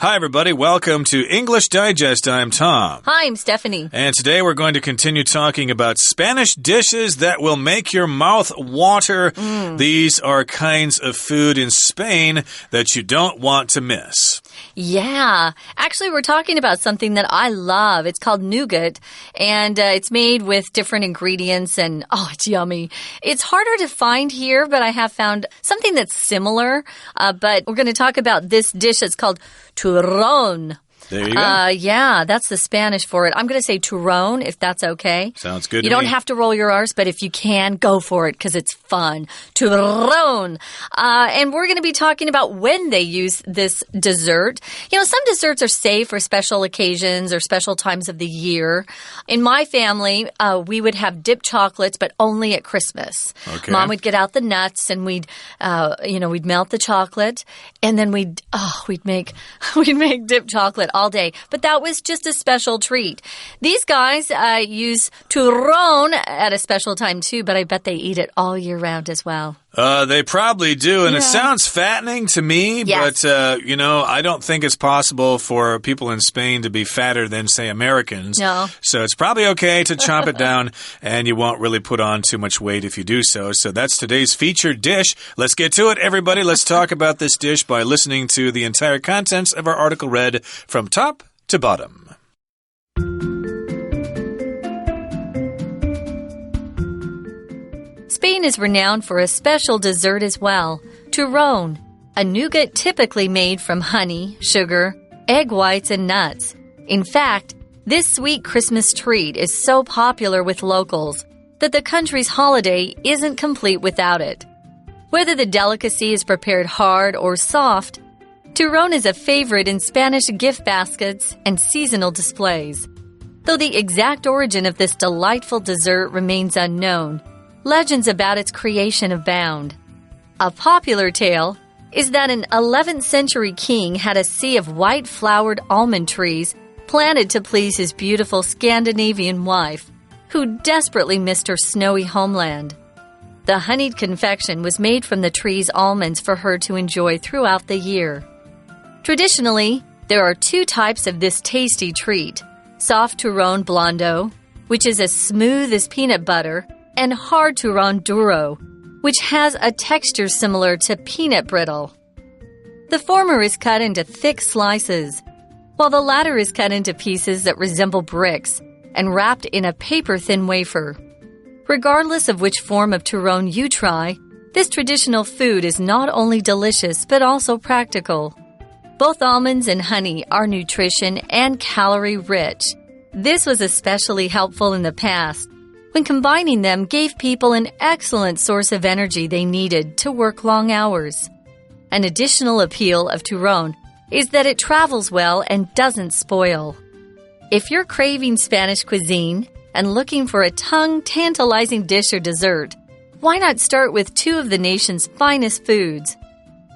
Hi, everybody. Welcome to English Digest. I'm Tom. Hi, I'm Stephanie. And today we're going to continue talking about Spanish dishes that will make your mouth water. These are kinds of food in Spain that you don't want to miss. Yeah. Actually, we're talking about something that I love. It's called nougat, and it's made with different ingredients, and it's yummy. It's harder to find here, but I have found something that's similar. But we're going to talk about this dish that's called turrón. There you go. Yeah, that's the Spanish for it. I'm going to say turrón, if that's okay. Sounds good to me. You don't have to roll your R's, but if you can, go for it because it's fun. Turrón. And we're going to be talking about when they use this dessert. You know, some desserts are safe for special occasions or special times of the year. In my family, we would have dipped chocolates, but only at Christmas. Okay. Mom would get out the nuts and we'd melt the chocolate, and then we'd make dipped chocolate all day. But that was just a special treat. These guys use turrón at a special time too, but I bet they eat it all year round as well. They probably do, and it sounds fattening to me, yes. but, I don't think it's possible for people in Spain to be fatter than, say, Americans. No. So it's probably okay to chomp it down, and you won't really put on too much weight if you do so. So that's today's featured dish. Let's get to it, everybody. Let's talk about this dish by listening to the entire contents of our article read from top to bottom. Spain is renowned for a special dessert as well, turrón, a nougat typically made from honey, sugar, egg whites, and nuts. In fact, this sweet Christmas treat is so popular with locals that the country's holiday isn't complete without it. Whether the delicacy is prepared hard or soft, turrón is a favorite in Spanish gift baskets and seasonal displays. Though the exact origin of this delightful dessert remains unknown, legends about its creation abound. A popular tale is that an 11th century king had a sea of white-flowered almond trees planted to please his beautiful Scandinavian wife, who desperately missed her snowy homeland. The honeyed confection was made from the tree's almonds for her to enjoy throughout the year. Traditionally, there are two types of this tasty treat: soft turrón blando, which is as smooth as peanut butter, and hard turrón duro, which has a texture similar to peanut brittle. The former is cut into thick slices, while the latter is cut into pieces that resemble bricks and wrapped in a paper-thin wafer. Regardless of which form of turrón you try, this traditional food is not only delicious but also practical. Both almonds and honey are nutrition and calorie-rich. This was especially helpful in the past, when combining them gave people an excellent source of energy they needed to work long hours. An additional appeal of turrón is that it travels well and doesn't spoil. If you're craving Spanish cuisine and looking for a tongue-tantalizing dish or dessert, why not start with two of the nation's finest foods?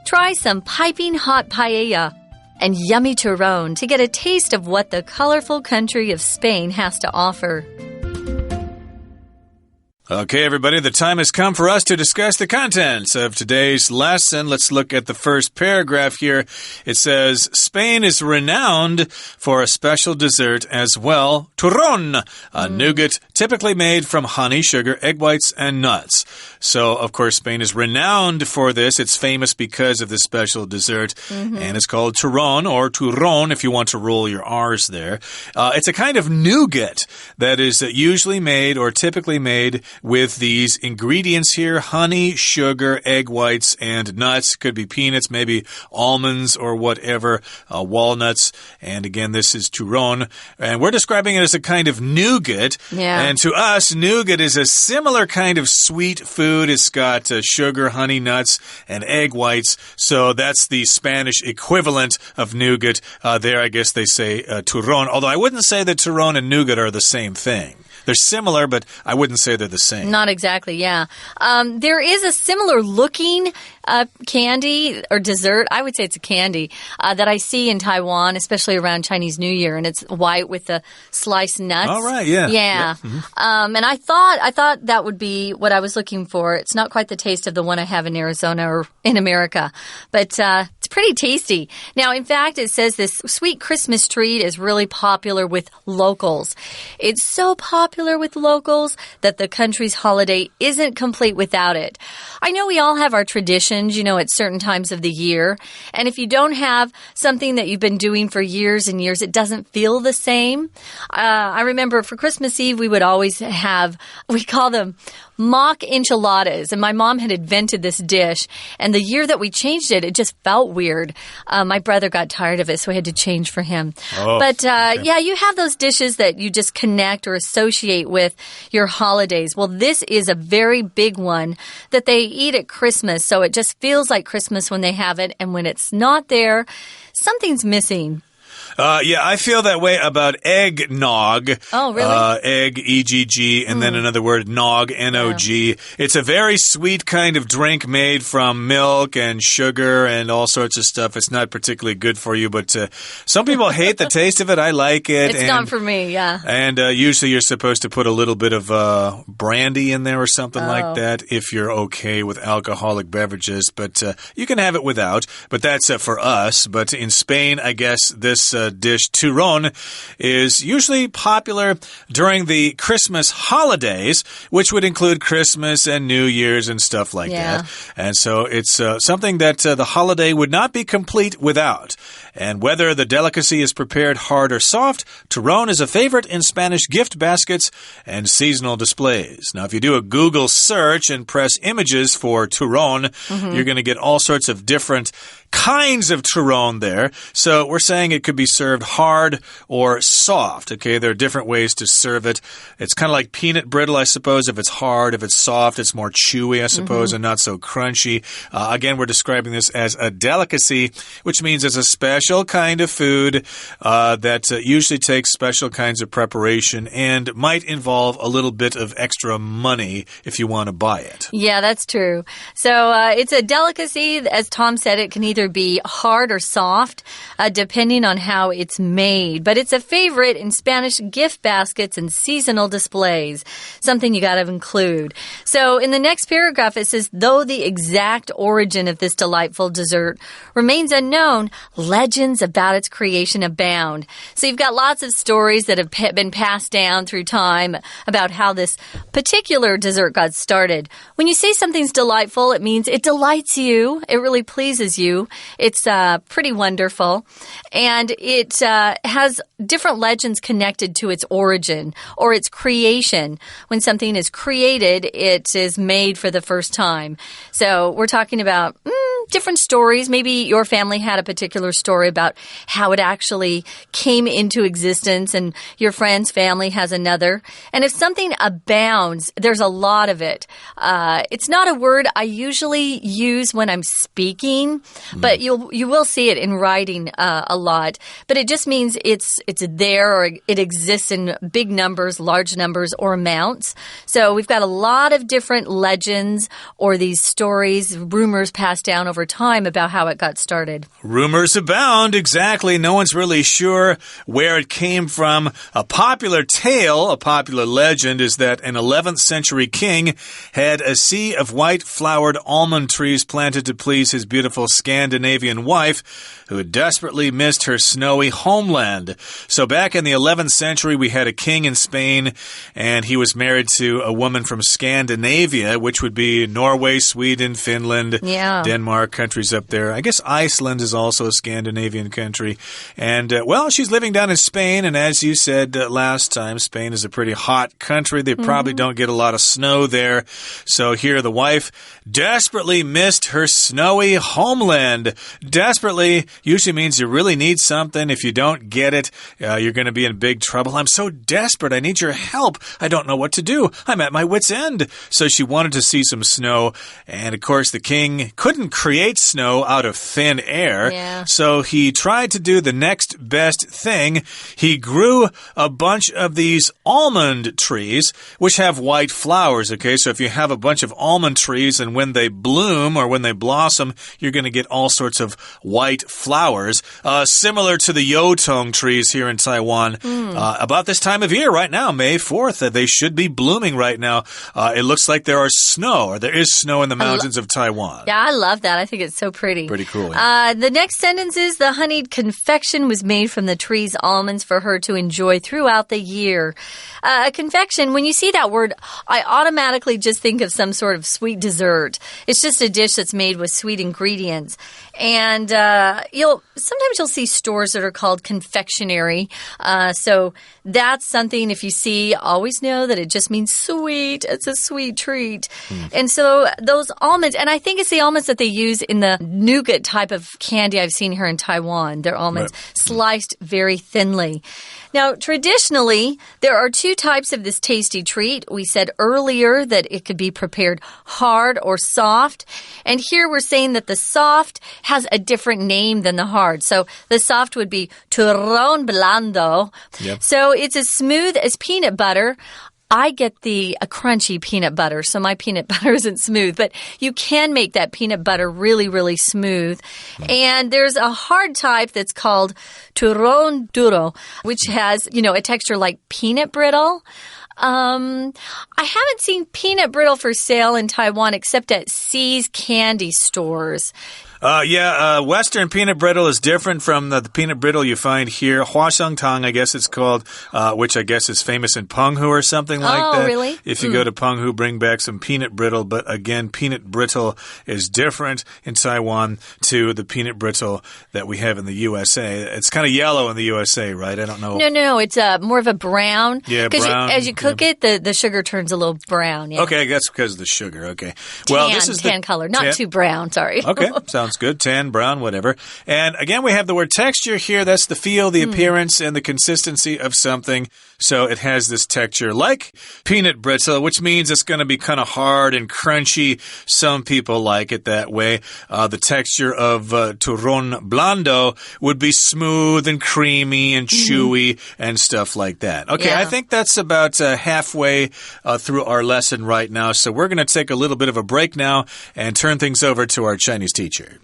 Try some piping hot paella and yummy turrón to get a taste of what the colorful country of Spain has to offer. Okay, everybody, the time has come for us to discuss the contents of today's lesson. Let's look at the first paragraph here. It says, Spain is renowned for a special dessert as well, turrón, a nougat typically made from honey, sugar, egg whites, and nuts. So, of course, Spain is renowned for this. It's famous because of this special dessert, and it's called turrón, or turrón if you want to roll your R's there. It's a kind of nougat that is usually made or typically made with these ingredients here: honey, sugar, egg whites, and nuts. Could be peanuts, maybe almonds or whatever, walnuts. And again, this is turrón. And we're describing it as a kind of nougat. Yeah. And to us, nougat is a similar kind of sweet food. It's got sugar, honey, nuts, and egg whites. So that's the Spanish equivalent of nougat. There, I guess they say turrón. Although I wouldn't say that turrón and nougat are the same thing. They're similar, but I wouldn't say they're the same. Not exactly, yeah. There is a similar looking candy or dessert. I would say it's a candy that I see in Taiwan, especially around Chinese New Year, and it's white with the sliced nuts. All right, yeah. Yeah. And I thought that would be what I was looking for. It's not quite the taste of the one I have in Arizona or in America, but it's pretty tasty. Now, in fact, it says this sweet Christmas treat is really popular with locals. It's so popular with locals that the country's holiday isn't complete without it. I know we all have our traditions, at certain times of the year. And if you don't have something that you've been doing for years and years, it doesn't feel the same. I remember for Christmas Eve, we would always have, we call them mock enchiladas. And my mom had invented this dish. And the year that we changed it, it just felt weird. My brother got tired of it, so I had to change for him. But yeah, you have those dishes that you just connect or associate with your holidays. Well, this is a very big one that they eat at Christmas. So it just feels like Christmas when they have it. And when it's not there, something's missing. Yeah, I feel that way about eggnog. Oh, really? Egg, E-G-G, and then another word, nog, N-O-G. Yeah. It's a very sweet kind of drink made from milk and sugar and all sorts of stuff. It's not particularly good for you, but some people hate the taste of it. I like it. It's not for me, yeah. And usually you're supposed to put a little bit of brandy in there or something like that if you're okay with alcoholic beverages. But you can have it without. But that's for us. But in Spain, I guess this dish, turrón, is usually popular during the Christmas holidays, which would include Christmas and New Year's and stuff like that. And so it's something that the holiday would not be complete without. And whether the delicacy is prepared hard or soft, turrón is a favorite in Spanish gift baskets and seasonal displays. Now, if you do a Google search and press images for turrón, you're going to get all sorts of different kinds of turrón there. So we're saying it could be served hard or soft. Okay, there are different ways to serve it. It's kind of like peanut brittle, I suppose. If it's hard, if it's soft, it's more chewy, I suppose, and not so crunchy. Again, we're describing this as a delicacy, which means it's a special kind of food that usually takes special kinds of preparation and might involve a little bit of extra money if you want to buy it. Yeah, that's true. So it's a delicacy. As Tom said, it can either be hard or soft, depending on how it's made. But it's a favorite in Spanish gift baskets and seasonal displays, something you got to include. So in the next paragraph, it says, though the exact origin of this delightful dessert remains unknown, legends about its creation abound. So you've got lots of stories that have been passed down through time about how this particular dessert got started. When you say something's delightful, it means it delights you. It really pleases you. It's pretty wonderful. And it has different legends connected to its origin or its creation. When something is created, it is made for the first time. So we're talking about different stories. Maybe your family had a particular story about how it actually came into existence, and your friend's family has another. And if something abounds, there's a lot of it. It's not a word I usually use when I'm speaking, but you will see it in writing a lot. But it just means it's there, or it exists in big numbers, large numbers, or amounts. So we've got a lot of different legends or these stories, rumors passed down over time about how it got started. Rumors abound, exactly. No one's really sure where it came from. A popular tale, a popular legend, is that an 11th century king had a sea of white flowered almond trees planted to please his beautiful Scandinavian wife, who had desperately missed her snowy homeland. So back in the 11th century, we had a king in Spain, and he was married to a woman from Scandinavia, which would be Norway, Sweden, Finland, Denmark, countries up there. I guess Iceland is also a Scandinavian country. And, well, she's living down in Spain, and as you said last time, Spain is a pretty hot country. They probably don't get a lot of snow there. So here the wife desperately missed her snowy homeland. Desperately usually means you really need something. If you don't get it, you're going to be in big trouble. I'm so desperate. I need your help. I don't know what to do. I'm at my wit's end. So she wanted to see some snow. And, of course, the king couldn't create create snow out of thin air. Yeah. So he tried to do the next best thing. He grew a bunch of these almond trees, which have white flowers, okay? So if you have a bunch of almond trees and when they bloom or when they blossom, you're going to get all sorts of white flowers, similar to the yotong trees here in Taiwan. About this time of year right now, May 4th, they should be blooming right now. It looks like there is snow in the mountains of Taiwan. Yeah, I love that. I think it's so pretty. Pretty cool. Yeah. The next sentence is the honeyed confection was made from the tree's almonds for her to enjoy throughout the year. A confection, when you see that word, I automatically just think of some sort of sweet dessert. It's just a dish that's made with sweet ingredients. And sometimes you'll see stores that are called confectionery. So that's something, if you see, always know that it just means sweet. It's a sweet treat. And so those almonds, and I think it's the almonds that they use in the nougat type of candy I've seen here in Taiwan. They're almonds sliced very thinly. Now, traditionally, there are two types of this tasty treat. We said earlier that it could be prepared hard or soft. And here we're saying that the soft has a different name than the hard. So the soft would be turrón blando. Yep. So it's as smooth as peanut butter. I get a crunchy peanut butter, so my peanut butter isn't smooth, but you can make that peanut butter really, really smooth. And there's a hard type that's called turrón duro, which has, a texture like peanut brittle. I haven't seen peanut brittle for sale in Taiwan except at C's candy stores. Western peanut brittle is different from the peanut brittle you find here. Huashengtang, I guess it's called, which I guess is famous in Penghu or something like that. Oh, really? If you go to Penghu, bring back some peanut brittle. But again, peanut brittle is different in Taiwan to the peanut brittle that we have in the USA. It's kind of yellow in the USA, right? I don't know. No. It's more of a brown. Yeah, brown. As you cook it, the sugar turns a little brown. Yeah. Okay, that's because of the sugar. Okay. This is tan color, not too brown. Sorry. Okay, sounds good. Tan, brown, whatever. And again, we have the word texture here. That's the feel, the appearance, and the consistency of something. So it has this texture like peanut brittle, which means it's going to be kind of hard and crunchy. Some people like it that way. The texture of turrón blando would be smooth and creamy and chewy and stuff like that. Okay, yeah. I think that's about halfway through our lesson right now. So we're going to take a little bit of a break now and turn things over to our Chinese teacher.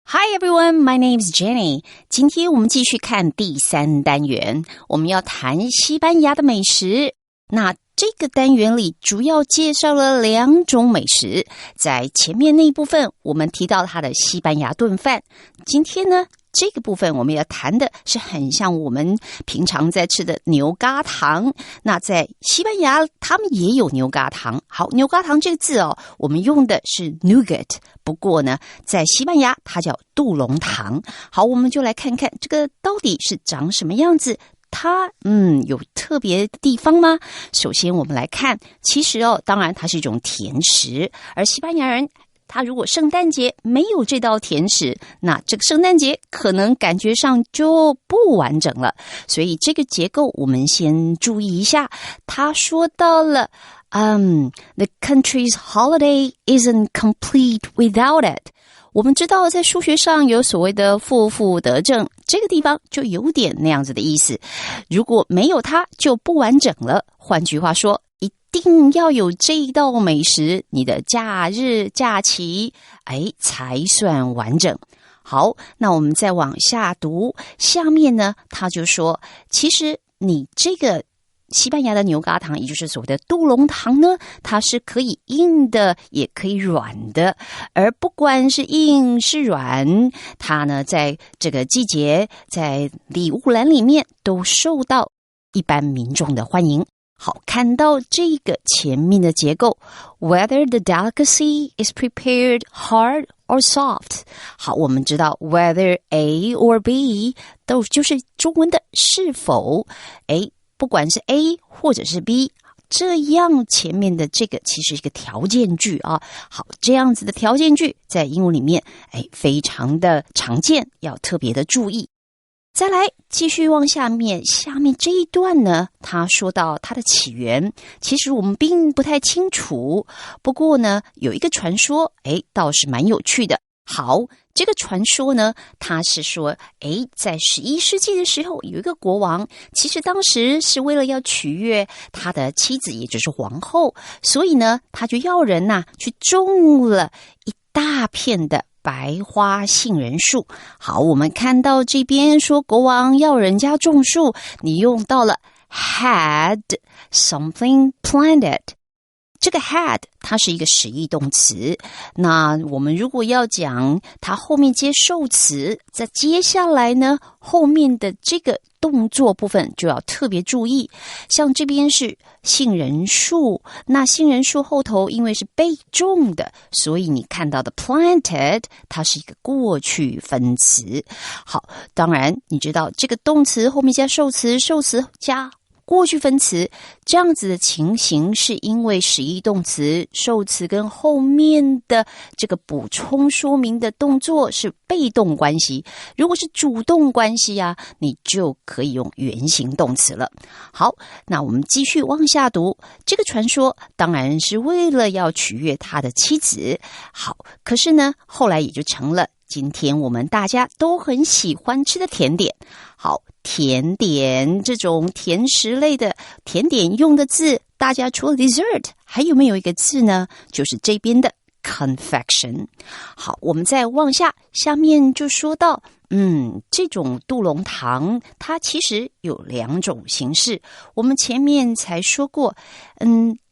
Hi everyone, my name is Jenny. 今天我们继续看第3单元，我们要谈西班牙的美食。那这个单元里主要介绍了2种美食，在前面那一部分我们提到它的西班牙炖饭。今天呢，这个部分我们要谈的是很像我们平常在吃的牛轧糖。那在西班牙他们也有牛轧糖。好，牛轧糖这个字我们用的是 nougat， 不过呢在西班牙它叫杜龙糖。好，我们就来看看这个到底是长什么样子。它有特别的地方吗？首先我们来看，其实当然它是一种甜食，而西班牙人他如果圣诞节没有这道甜食，那这个圣诞节可能感觉上就不完整了。所以这个结构我们先注意一下。他说到了the country's holiday isn't complete without it。我们知道在数学上有所谓的负负得正，这个地方就有点那样子的意思。如果没有它就不完整了。换句话说，一定要有这一道美食，你的假日假期才算完整。好，那我们再往下读，下面呢他就说，其实你这个西班牙的牛轧糖，也就是所谓的杜龙糖呢，它是可以硬的也可以软的，而不管是硬是软，它呢在这个季节在礼物篮里面都受到一般民众的欢迎。好，看到这个前面的结构 whether the delicacy is prepared hard or soft。 好，我们知道 whether A or B 都就是中文的是否不管是 A 或者是 B， 这样前面的这个其实是一个条件句啊。好，这样子的条件句在英文里面非常的常见，要特别的注意。再来继续往下面这一段呢，他说到它的起源，其实我们并不太清楚，不过呢有一个传说倒是蛮有趣的。好，这个传说呢，他是说，在11世纪的时候，有一个国王，其实当时是为了要取悦他的妻子，也就是皇后，所以呢，他就要人去种了一大片的白花杏仁树。好，我们看到这边说国王要人家种树，你用到了 had something planted。这个 had 它是一个实义动词，那我们如果要讲它后面接受词，在接下来呢，后面的这个动作部分就要特别注意。像这边是杏仁树，那杏仁树后头因为是被种的，所以你看到的 planted 它是一个过去分词。好，当然你知道这个动词后面加受词，受词加过去分词，这样子的情形是因为实义动词受词跟后面的这个补充说明的动作是被动关系，如果是主动关系你就可以用原形动词了。好，那我们继续往下读。这个传说当然是为了要取悦他的妻子，好，可是呢，后来也就成了今天我们大家都很喜欢吃的甜点。好，甜点这种甜食类的甜点用的字，大家除了 dessert 还有没有一个字呢？就是这边的 confection。 好，我们再往下面就说到这种杜龙糖它其实有2种形式。我们前面才说过，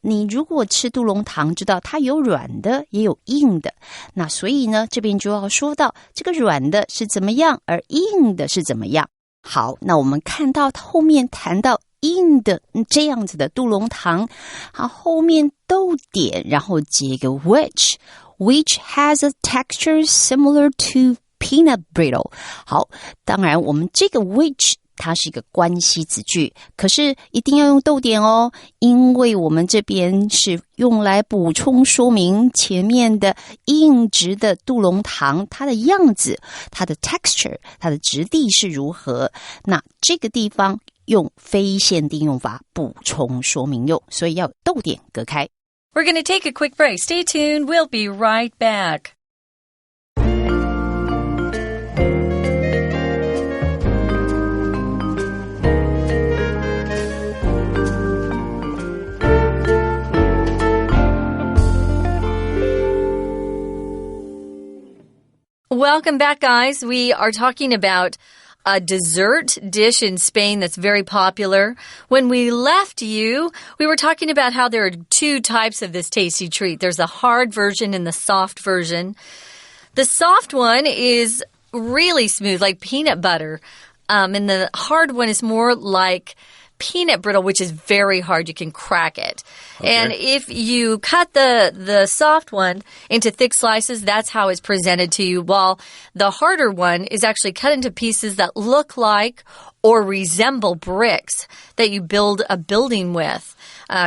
你如果吃杜龙糖知道它有软的也有硬的，那所以呢这边就要说到这个软的是怎么样，而硬的是怎么样。好，那我们看到后面谈到硬的这样子的杜龙糖，好，后面逗点然后接一个 which has a texture similar to peanut brittle。 好，当然我们这个 which它是一个关系子句，可是一定要用逗点哦，因为我们这边是用来补充说明前面的硬质的杜龙糖它的样子，它的 texture 它的质地是如何，那这个地方用非限定用法补充说明用，所以要逗点隔开。 We're going to take a quick break. Stay tuned. We'll be right back. Welcome back, guys. We are talking about a dessert dish in Spain that's very popular. When we left you, we were talking about how there are 2 types of this tasty treat. There's the hard version and the soft version. The soft one is really smooth, like peanut butter. And the hard one is more like peanut brittle, which is very hard. You can crack it. Okay. And if you cut the soft one into thick slices, that's how it's presented to you, while the harder one is actually cut into pieces that look like or resemble bricks that you build a building with,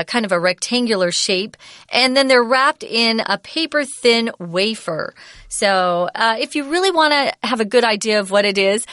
kind of a rectangular shape, and then they're wrapped in a paper-thin wafer. So if you really want to have a good idea of what it is,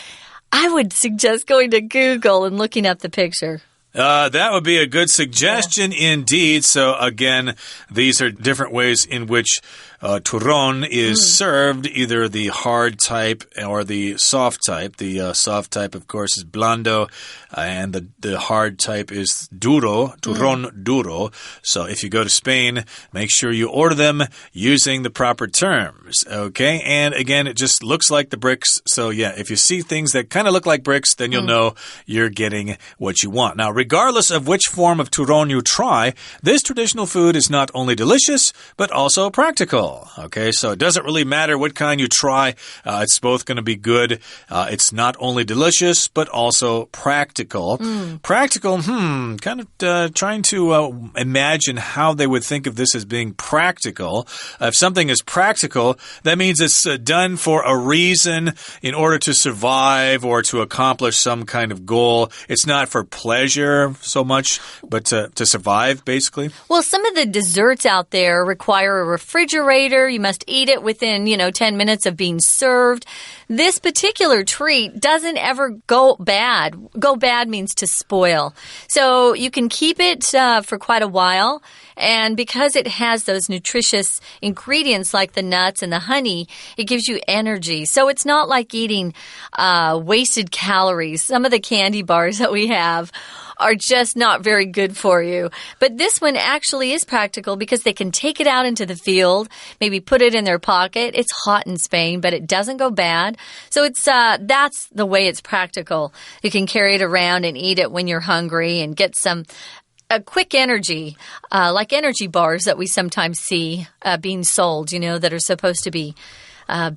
I would suggest going to Google and looking up the picture. That would be a good suggestion indeed. So again, these are different ways in which turrón is served, either the hard type or the soft type. The soft type, of course, is blando, and the hard type is duro, turrón duro. So if you go to Spain, make sure you order them using the proper terms, okay? And again, it just looks like the bricks. So yeah, if you see things that kind of look like bricks, then you'll know you're getting what you want. Now, regardless of which form of turrón you try, this traditional food is not only delicious, but also practical. Okay, so it doesn't really matter what kind you try. It's both going to be good. It's not only delicious, but also practical. Practical, kind of trying to imagine how they would think of this as being practical. If something is practical, that means it's done for a reason, in order to survive or to accomplish some kind of goal. It's not for pleasure so much, but to survive, basically. Well, some of the desserts out there require a refrigerator refrigerator. You must eat it within, 10 minutes of being served. This particular treat doesn't ever go bad. Go bad means to spoil. So you can keep it for quite a while. And because it has those nutritious ingredients like the nuts and the honey, it gives you energy. So it's not like eating wasted calories. Some of the candy bars that we have are just not very good for you. But this one actually is practical because they can take it out into the field, maybe put it in their pocket. It's hot in Spain, but it doesn't go bad. So it's that's the way it's practical. You can carry it around and eat it when you're hungry and get a quick energy, like energy bars that we sometimes see being sold, that are supposed to be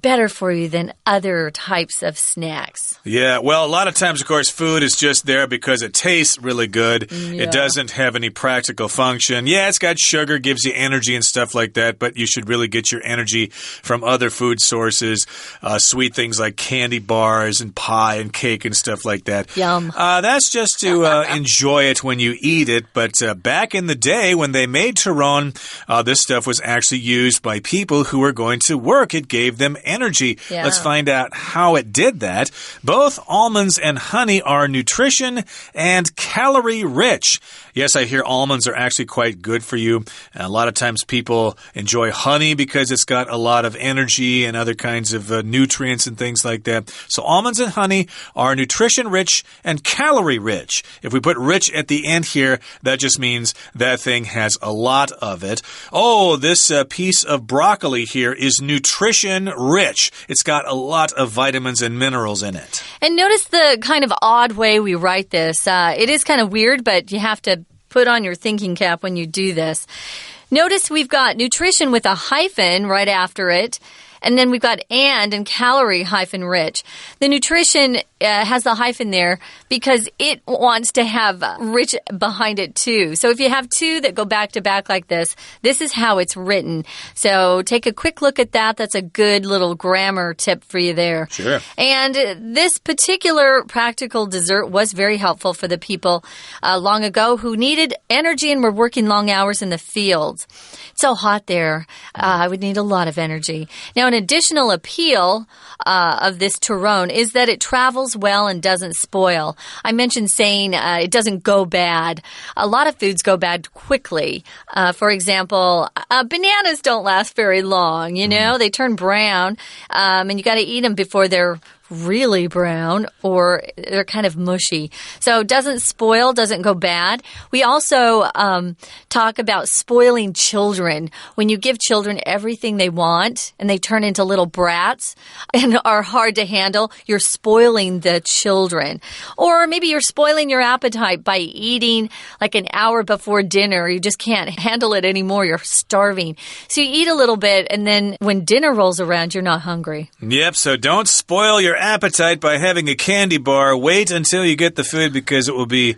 better for you than other types of snacks. Yeah, well, a lot of times, of course, food is just there because it tastes really good. Yeah. It doesn't have any practical function. Yeah, it's got sugar, gives you energy and stuff like that, but you should really get your energy from other food sources, sweet things like candy bars and pie and cake and stuff like that. Yum. That's just to enjoy it when you eat it, but back in the day when they made turon, this stuff was actually used by people who were going to work. It gave them energy. Yeah. Let's find out how it did that. Both almonds and honey are nutrition and calorie rich. Yes, I hear almonds are actually quite good for you. And a lot of times people enjoy honey because it's got a lot of energy and other kinds of nutrients and things like that. So almonds and honey are nutrition rich and calorie rich. If we put rich at the end here, that just means that thing has a lot of it. Oh, this piece of broccoli here is nutrition rich. It's got a lot of vitamins and minerals in it. And notice the kind of odd way we write this. It is kind of weird, but you have to put on your thinking cap when you do this. Notice we've got nutrition with a hyphen right after it. And then we've got and calorie hyphen rich. The nutrition has the hyphen there because it wants to have rich behind it too. So if you have two that go back to back like this is how it's written. So take a quick look at that. That's a good little grammar tip for you there. Sure. And this particular practical dessert was very helpful for the people long ago who needed energy and were working long hours in the fields. It's so hot there. I would need a lot of energy. Now, an additional appeal of this turon is that it travels well and doesn't spoil. I mentioned saying it doesn't go bad. A lot of foods go bad quickly. For example, bananas don't last very long, They turn brown, and you got to eat them before they're really brown or they're kind of mushy. So doesn't spoil, doesn't go bad. We also talk about spoiling children. When you give children everything they want and they turn into little brats and are hard to handle, you're spoiling the children. Or maybe you're spoiling your appetite by eating like an hour before dinner. You just can't handle it anymore. You're starving. So you eat a little bit and then when dinner rolls around, you're not hungry. Yep, so don't spoil your appetite by having a candy bar. Wait until you get the food because it will be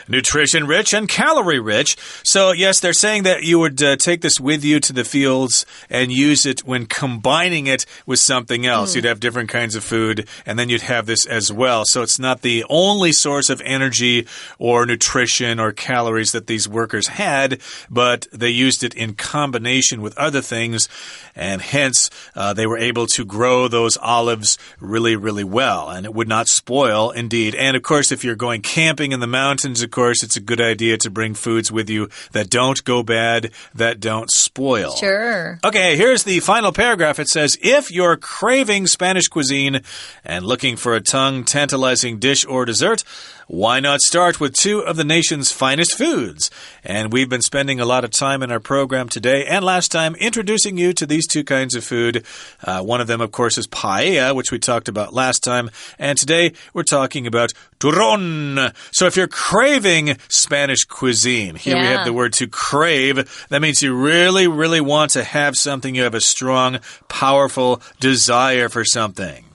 nutrition rich and calorie rich. So yes, they're saying that you would take this with you to the fields and use it when combining it with something else. You'd have different kinds of food and then you'd have this as well. So it's not the only source of energy or nutrition or calories that these workers had, but they used it in combination with other things and hence they were able to grow those olives really, really well and it would not spoil indeed. And of course, if you're going camping in the mountains, of course, it's a good idea to bring foods with you that don't go bad, that don't spoil. Sure. Okay, here's the final paragraph. It says, if you're craving Spanish cuisine and looking for a tongue-tantalizing dish or dessert, why not start with two of the nation's finest foods? And we've been spending a lot of time in our program today and last time introducing you to these two kinds of food. One of them, of course, is paella, which we talked about last time. And today we're talking about turon. So if you're craving Spanish cuisine, here we have the word to crave. That means you really, really want to have something. You have a strong, powerful desire for something.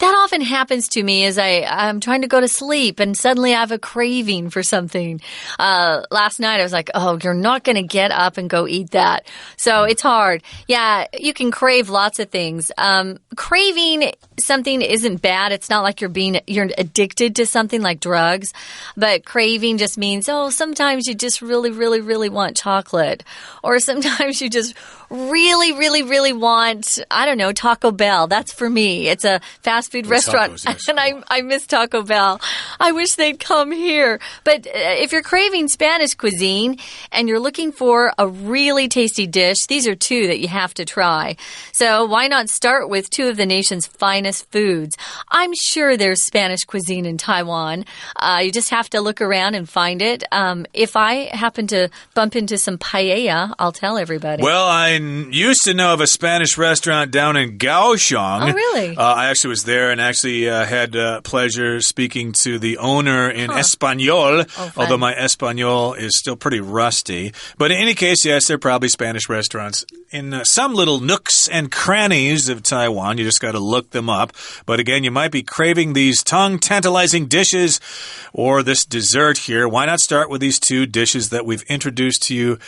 That often happens to me as I'm trying to go to sleep and suddenly I have a craving for something. Last night I was like, oh, you're not going to get up and go eat that. So it's hard. Yeah, you can crave lots of things. Craving something isn't bad. It's not like you're addicted to something like drugs. But craving just means, sometimes you just really, really, really want chocolate. Or sometimes you just really, really, really want, I don't know, Taco Bell. That's for me. It's a fast food restaurant. Tacos, yes. And I miss Taco Bell. I wish they'd come here. But if you're craving Spanish cuisine and you're looking for a really tasty dish, these are two that you have to try. So why not start with two of the nation's finest foods? I'm sure there's Spanish cuisine in Taiwan. You just have to look around and find it. If I happen to bump into some paella, I'll tell everybody. Well, I used to know of a Spanish restaurant down in Kaohsiung. Oh, really? I actually was there and actually had pleasure speaking to the owner in Espanol, although my Espanol is still pretty rusty. But in any case, yes, there are probably Spanish restaurants in some little nooks and crannies of Taiwan. You just got to look them up. But again, you might be craving these tongue-tantalizing dishes or this dessert here. Why not start with these two dishes that we've introduced to you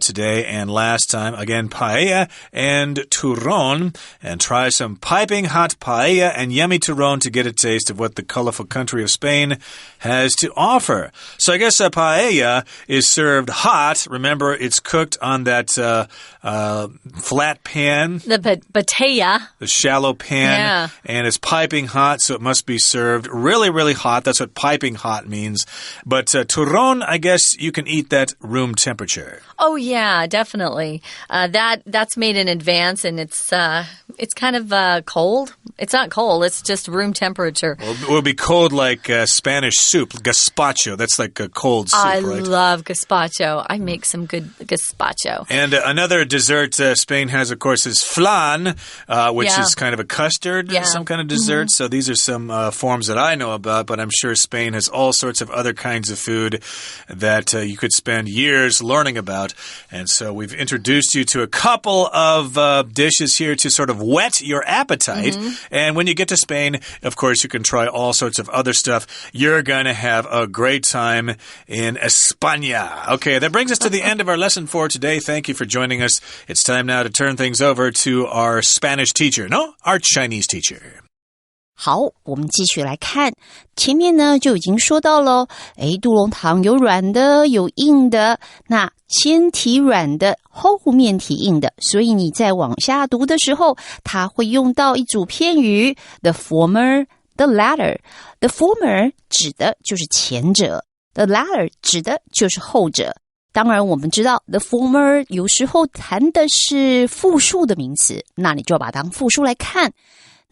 today and last time? Again, paella and turrón. And try some piping hot paella and yummy turrón to get a taste of what the colorful country of Spain has to offer. So I guess paella is served hot. Remember, it's cooked on that flat pan. The batalla. The shallow pan. Yeah. And it's piping hot, so it must be served really, really hot. That's what piping hot means. But turrón, I guess you can eat that room temperature. Oh, yeah, definitely. That's made in advance, and it's kind of cold. It's not cold. It's just room temperature. Well, it would be cold like Spanish soup, gazpacho. That's like a cold soup, right? I right? love gazpacho. I make some good gazpacho. And another dessert Spain has, of course, is flan, which is kind of a custard, some kind of dessert. So these are some forms that I know about, but I'm sure Spain has all sorts of other kinds of food that you could spend years learning about. And so we've introduced you to a couple of dishes here to sort of whet your appetite. And when you get to Spain, of course, you can try all sorts of other stuff. You're going to have a great time in España. Okay, that brings us to the end of our lesson for today. Thank you for joining us. It's time now to turn things over to our Spanish teacher. No, our Chinese teacher. 好，我们继续来看，前面呢就已经说到了，杜龙糖有软的，有硬的，那先提软的，后面提硬的，所以你在往下读的时候，它会用到一组片语 the former, the latter。The former 指的就是前者， the latter 指的就是后者。当然我们知道 the former 有时候谈的是复数的名词，那你就要把它当复数来看。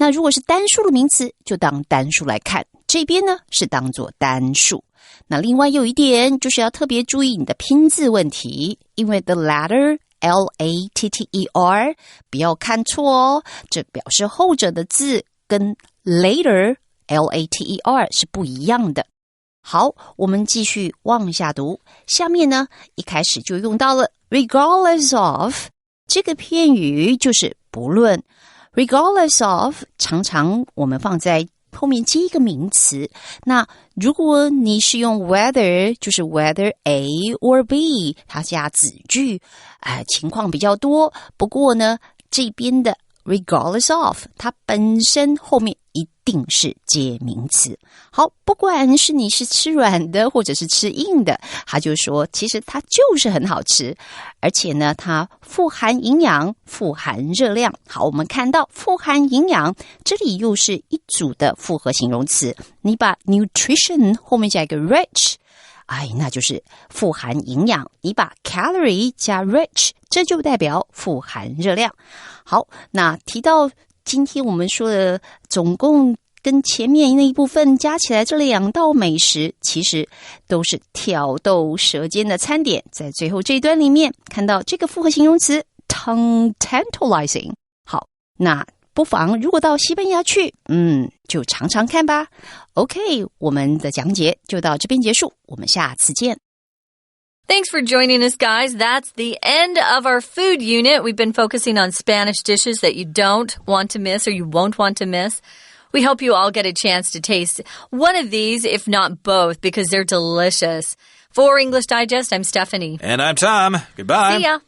那如果是单数的名词，就当单数来看。这边呢是当作单数。那另外有一点就是要特别注意你的拼字问题，因为 the latter L-A-T-T-E-R 不要看错哦，这表示后者的字跟 later L-A-T-E-R 是不一样的。好，我们继续往下读。下面呢，一开始就用到了 regardless of 这个片语，就是不论。regardless of 常常我们放在后面接一个名词，那如果你是用 whether 就是 whether A or B 它加子句，情况比较多。不过呢，这边的 regardless of 它本身后面一定是接名词。好，不管是你是吃软的或者是吃硬的，他就说其实它就是很好吃，而且呢它富含营养，富含热量。好，我们看到富含营养，这里又是一组的复合形容词，你把 nutrition 后面加一个 rich， 那就是富含营养。你把 calorie 加 rich， 这就代表富含热量。好，那提到今天我们说的总共跟前面那一部分加起来这两道美食，其实都是挑逗舌尖的餐点。在最后这一段里面看到这个复合形容词 tongue tantalizing。 好，那不妨如果到西班牙去就尝尝看吧。 OK， 我们的讲解就到这边结束，我们下次见。Thanks for joining us, guys. That's the end of our food unit. We've been focusing on Spanish dishes that you don't want to miss or you won't want to miss. We hope you all get a chance to taste one of these, if not both, because they're delicious. For English Digest, I'm Stephanie. And I'm Tom. Goodbye. See ya.